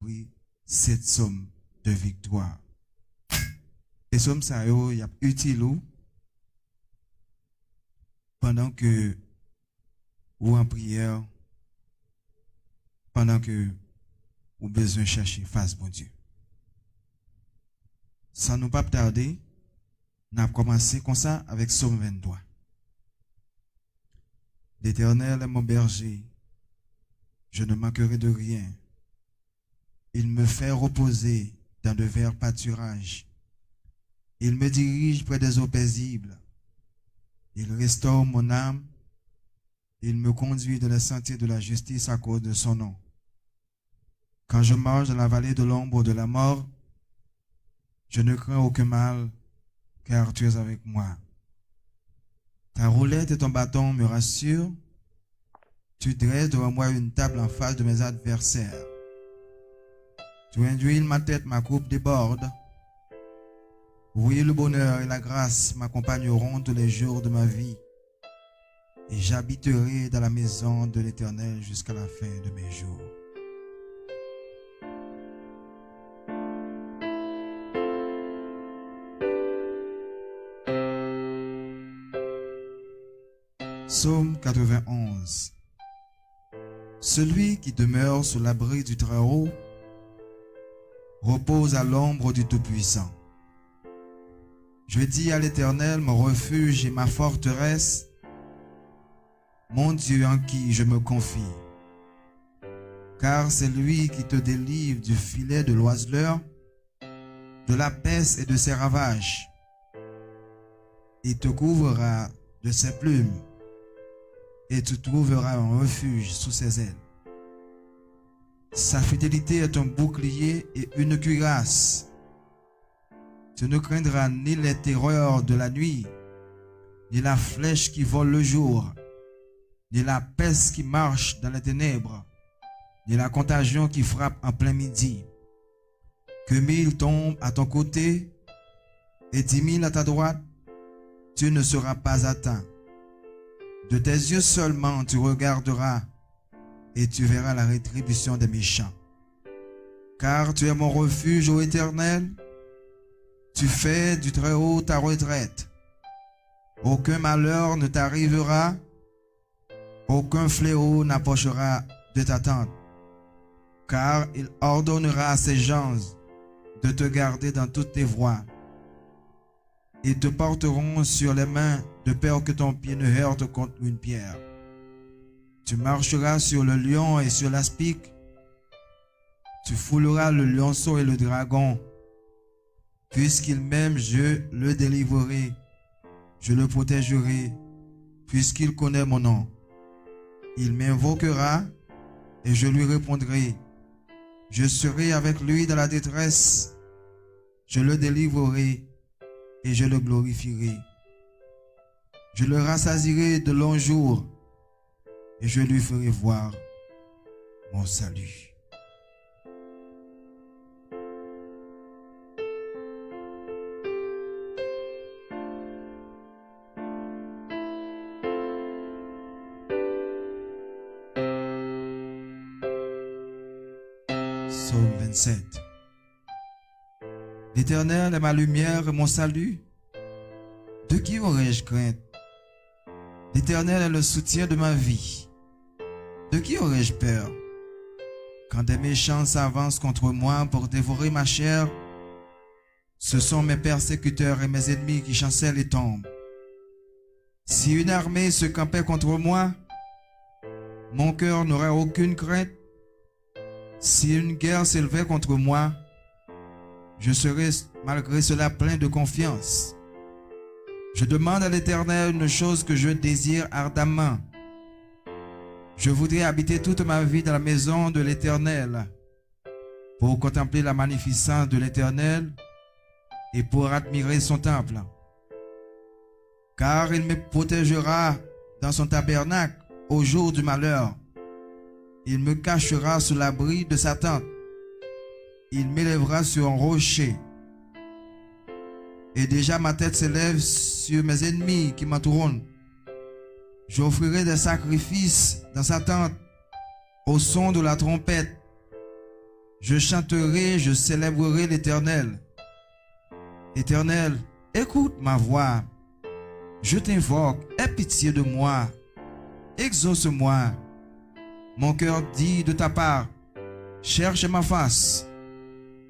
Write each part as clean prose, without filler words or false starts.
écrit cette somme de victoire. Et somme ça y a utile pendant que ou en prière, pendant que ou besoin chercher face bon Dieu. Sans nous pas tarder, nous avons commencé comme ça avec Somme 23. L'Éternel est mon berger, je ne manquerai de rien. Il me fait reposer dans de verts pâturages. Il me dirige près des eaux paisibles. Il restaure mon âme. Il me conduit dans les sentiers de la justice à cause de son nom. Quand je marche dans la vallée de l'ombre de la mort, je ne crains aucun mal, car tu es avec moi. Ta roulette et ton bâton me rassurent. Tu dresses devant moi une table en face de mes adversaires. Tu induis ma tête, ma coupe déborde. Oui, le bonheur et la grâce m'accompagneront tous les jours de ma vie. Et j'habiterai dans la maison de l'Éternel jusqu'à la fin de mes jours. Psaume 91. Celui qui demeure sous l'abri du Très-Haut repose à l'ombre du Tout-Puissant. Je dis à l'Éternel, mon refuge et ma forteresse, mon Dieu en qui je me confie. Car c'est lui qui te délivre du filet de l'oiseleur, de la peste et de ses ravages. Il te couvrira de ses plumes, et tu trouveras un refuge sous ses ailes. Sa fidélité est un bouclier et une cuirasse. Tu ne craindras ni les terreurs de la nuit, ni la flèche qui vole le jour, ni la peste qui marche dans les ténèbres, ni la contagion qui frappe en plein midi. Que 1000 tombent à ton côté et 10 000 à ta droite, tu ne seras pas atteint. De tes yeux seulement tu regarderas et tu verras la rétribution des méchants. Car tu es mon refuge, ô Éternel, tu fais du Très-Haut ta retraite. Aucun malheur ne t'arrivera, aucun fléau n'approchera de ta tente. Car il ordonnera à ses gens de te garder dans toutes tes voies. Ils te porteront sur les mains de peur que ton pied ne heurte contre une pierre. Tu marcheras sur le lion et sur l'aspic. Tu fouleras le lionceau et le dragon. Puisqu'il m'aime, je le délivrerai. Je le protégerai, puisqu'il connaît mon nom. Il m'invoquera et je lui répondrai. Je serai avec lui dans la détresse. Je le délivrerai et je le glorifierai. Je le rassasierai de longs jours et je lui ferai voir mon salut. Psaume 27. L'Éternel est ma lumière et mon salut. De qui aurais-je crainte? L'Éternel est le soutien de ma vie. De qui aurais-je peur? Quand des méchants s'avancent contre moi pour dévorer ma chair, ce sont mes persécuteurs et mes ennemis qui chancellent et tombent. Si une armée se campait contre moi, mon cœur n'aurait aucune crainte. Si une guerre s'élevait contre moi, je serais malgré cela plein de confiance. Je demande à l'Éternel une chose que je désire ardemment. Je voudrais habiter toute ma vie dans la maison de l'Éternel, pour contempler la magnificence de l'Éternel et pour admirer son temple. Car il me protégera dans son tabernacle au jour du malheur. Il me cachera sous l'abri de sa tente. Il m'élèvera sur un rocher. Et déjà ma tête s'élève sur mes ennemis qui m'entourent. J'offrirai des sacrifices dans sa tente au son de la trompette. Je chanterai, je célébrerai l'Éternel. Éternel, écoute ma voix. Je t'invoque, aie pitié de moi. Exauce-moi. Mon cœur dit de ta part, cherche ma face.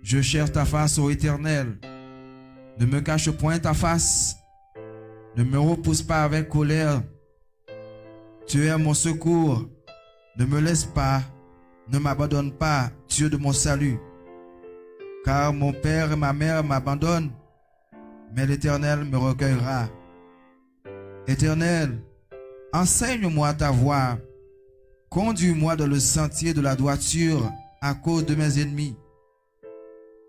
Je cherche ta face, ô Éternel. Ne me cache point ta face. Ne me repousse pas avec colère. Tu es mon secours. Ne me laisse pas. Ne m'abandonne pas, Dieu de mon salut. Car mon père et ma mère m'abandonnent, mais l'Éternel me recueillera. Éternel, enseigne-moi ta voie. Conduis-moi dans le sentier de la droiture à cause de mes ennemis.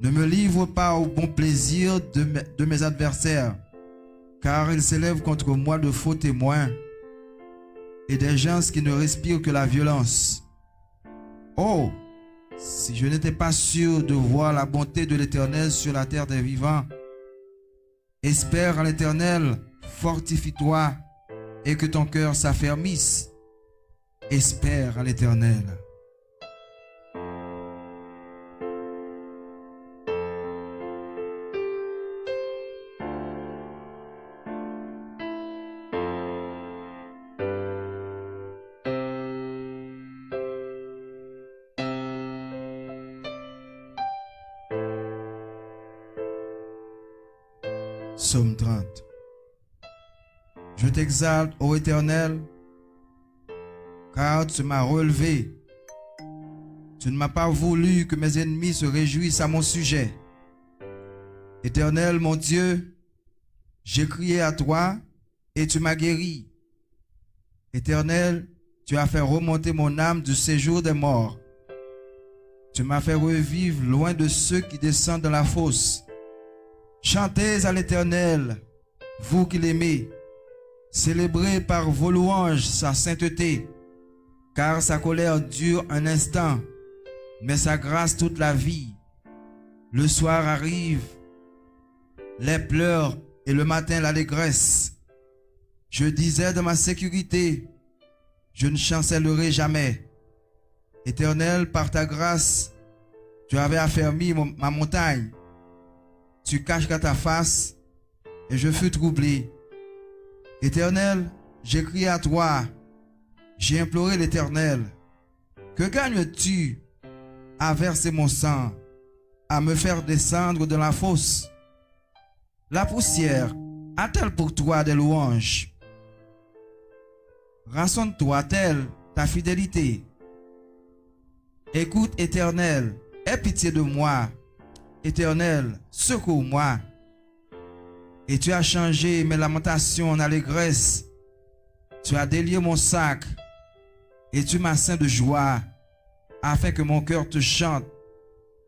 Ne me livre pas au bon plaisir de mes adversaires, car ils s'élèvent contre moi de faux témoins et des gens qui ne respirent que la violence. Oh, si je n'étais pas sûr de voir la bonté de l'Éternel sur la terre des vivants. Espère en l'Éternel, fortifie-toi et que ton cœur s'affermisse. Espère en l'Éternel. Psaume 30. Je t'exalte, ô Éternel, car tu m'as relevé. Tu ne m'as pas voulu que mes ennemis se réjouissent à mon sujet. Éternel, mon Dieu, j'ai crié à toi et tu m'as guéri. Éternel, tu as fait remonter mon âme du séjour des morts. Tu m'as fait revivre loin de ceux qui descendent dans la fosse. Chantez à l'Éternel, vous qui l'aimez. Célébrez par vos louanges sa sainteté, car sa colère dure un instant, mais sa grâce toute la vie. Le soir arrive, les pleurs et le matin l'allégresse. Je disais de ma sécurité, je ne chancellerai jamais. Éternel, par ta grâce, tu avais affermi ma montagne. Tu caches ta face et je fus troublé. Éternel, j'ai crié à toi, j'ai imploré l'Éternel. Que gagnes-tu à verser mon sang, à me faire descendre de la fosse? La poussière a-t-elle pour toi des louanges? Rassemble-toi-t-elle ta fidélité? Écoute, Éternel, aie pitié de moi. Éternel, secours-moi. Et tu as changé mes lamentations en allégresse. Tu as délié mon sac et tu m'as ceint de joie, afin que mon cœur te chante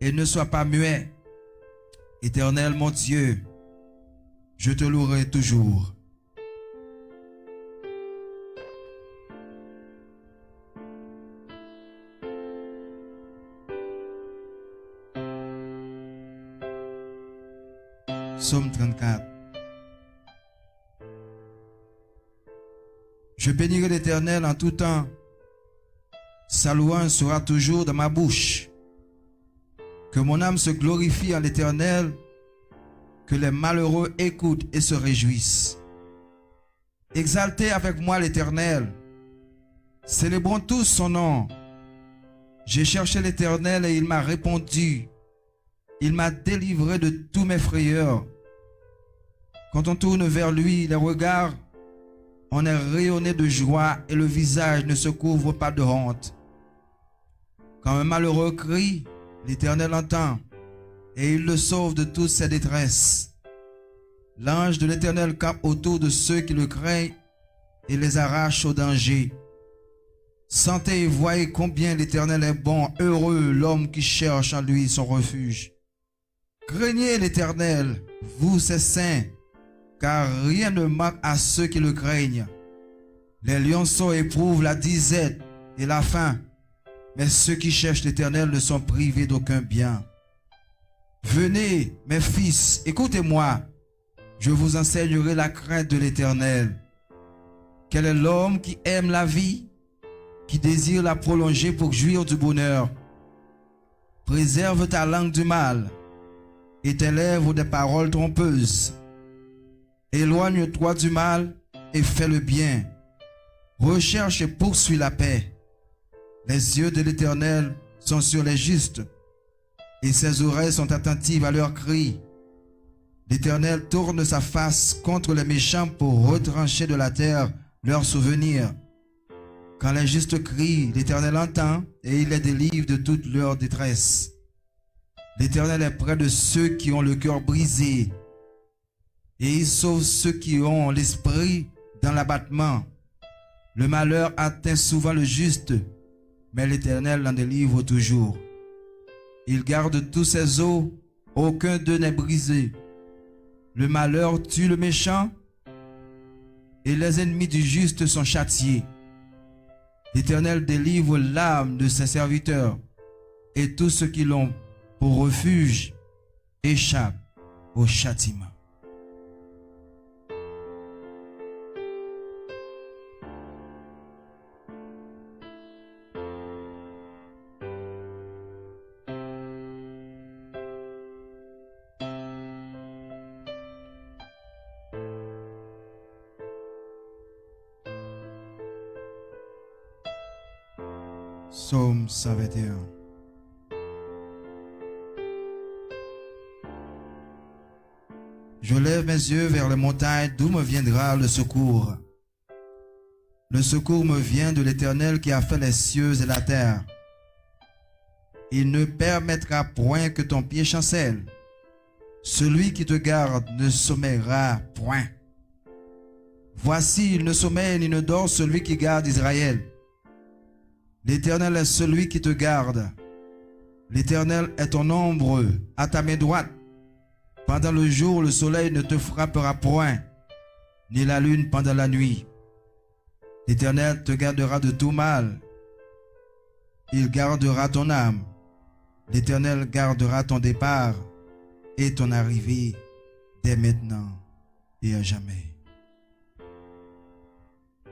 et ne soit pas muet. Éternel, mon Dieu, je te louerai toujours. Psaume 34. Je bénirai l'Éternel en tout temps. Sa louange sera toujours dans ma bouche. Que mon âme se glorifie en l'Éternel. Que les malheureux écoutent et se réjouissent. Exaltez avec moi l'Éternel. Célébrons tous son nom. J'ai cherché l'Éternel et il m'a répondu. Il m'a délivré de tous mes frayeurs. Quand on tourne vers lui les regards, on est rayonné de joie et le visage ne se couvre pas de honte. Quand un malheureux crie, l'Éternel entend et il le sauve de toutes ses détresses. L'ange de l'Éternel campe autour de ceux qui le craignent et les arrache au danger. Sentez et voyez combien l'Éternel est bon, heureux l'homme qui cherche en lui son refuge. Craignez l'Éternel, vous ses saints, car rien ne manque à ceux qui le craignent. Les lionceaux éprouvent la disette et la faim, mais ceux qui cherchent l'Éternel ne sont privés d'aucun bien. Venez, mes fils, écoutez-moi, je vous enseignerai la crainte de l'Éternel. Quel est l'homme qui aime la vie, qui désire la prolonger pour jouir du bonheur? Préserve ta langue du mal et tes lèvres des paroles trompeuses. Éloigne-toi du mal et fais le bien. Recherche et poursuis la paix. Les yeux de l'Éternel sont sur les justes et ses oreilles sont attentives à leurs cris. L'Éternel tourne sa face contre les méchants pour retrancher de la terre leurs souvenirs. Quand les justes crient, l'Éternel entend et il les délivre de toute leur détresse. L'Éternel est près de ceux qui ont le cœur brisé et il sauve ceux qui ont l'esprit dans l'abattement. Le malheur atteint souvent le juste, mais l'Éternel l'en délivre toujours. Il garde tous ses os, aucun d'eux n'est brisé. Le malheur tue le méchant et les ennemis du juste sont châtiés. L'Éternel délivre l'âme de ses serviteurs et tous ceux qui l'ont pour refuge échappent au châtiment. Psaume 121. Je lève mes yeux vers les montagnes, d'où me viendra le secours. Le secours me vient de l'Éternel qui a fait les cieux et la terre. Il ne permettra point que ton pied chancelle. Celui qui te garde ne sommeillera point. Voici, il ne sommeille ni ne dort celui qui garde Israël. L'Éternel est celui qui te garde. L'Éternel est ton ombre à ta main droite. Pendant le jour, le soleil ne te frappera point, ni la lune pendant la nuit. L'Éternel te gardera de tout mal. Il gardera ton âme. L'Éternel gardera ton départ et ton arrivée dès maintenant et à jamais.